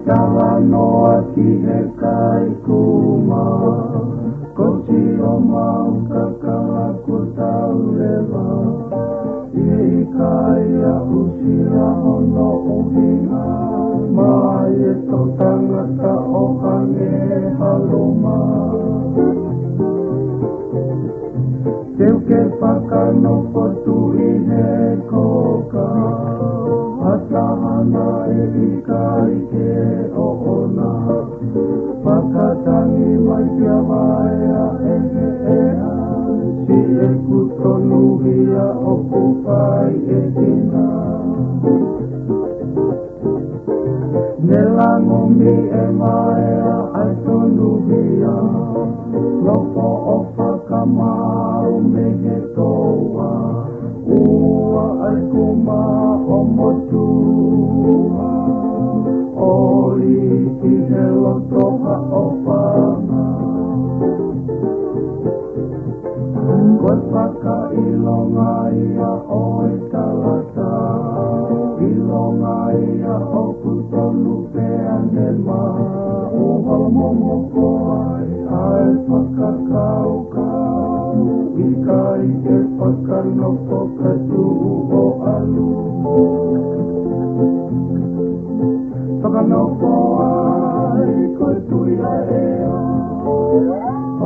Tela noa ki he kai kuma Kosi o mau kakala ko tau lewa I kai a usira hono uhinga Mai e to tangata o hange haloma Teu ke whakano potu I he koka Hatahana e ikai ke o ona Whakatangi mai kia waea e he ea Si e kutonuhia o kupai e tina Nelango mi e maea ai tonuhia Loko o whakamau me he toa Ua ai kuma o motua Oi ki he lotoha o whanga Koe whaka ilonga ia o e talata Ilonga ia o kutonu pea ne ma Uha momoko ai ai whakakauka Ika I ke whakanoko katu o alu Whakanoko ai koe tuia ea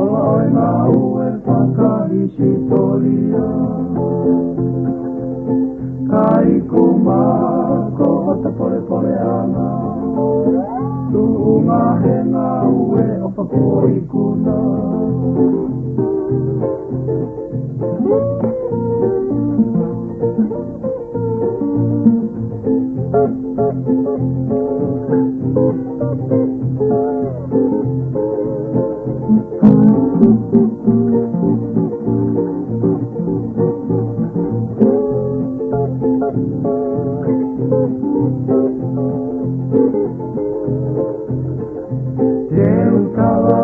Ola oi ngā ue whakahisi toria Kai kuma ko hota pore pore ana Tuunga he ngā ue o whakoi kuna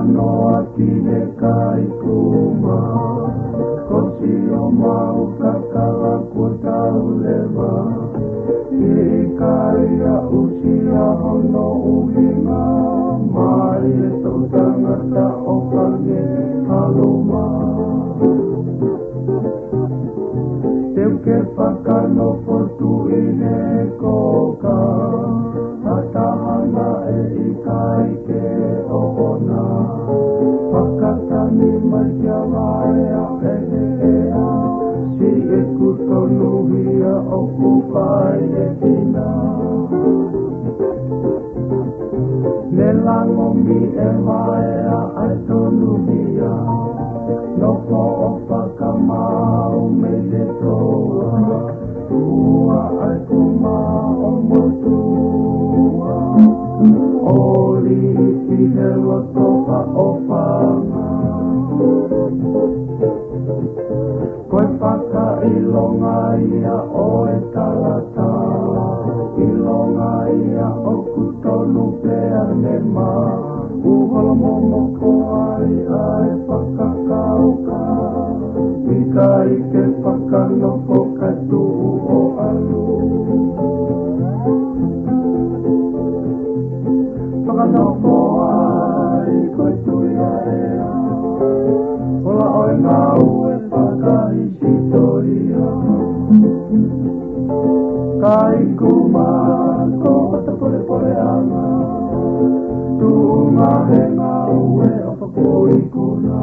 Noa ki he kai kuma Kosi o mau kakala ko tau lewa I kai a usia hono uhinga Mai e tau tangata o kange haloma Teu ke whakano potu I he koka Hatahana e I kai ke o ona Whakatani mai kia waea e he ea Si e kutonuhia o kupai e tina Nelango mi e waea ai tonuhia Noko o whakamau me te toa Ua ai kuma o motua Oli I he lotoha o whanga Koe whaka ilonga ia o e talata Ilonga ia o kutonu pea ne ma Uholo momoko ai ai whakakauka Ika I ke whakanoko katu o alu Whakanoko ai koe tuia ea Ola oi ngā ue whakahisi toria Kai kuma ko hata pore pore ana Tuunga he ngā ue o whakoi kuna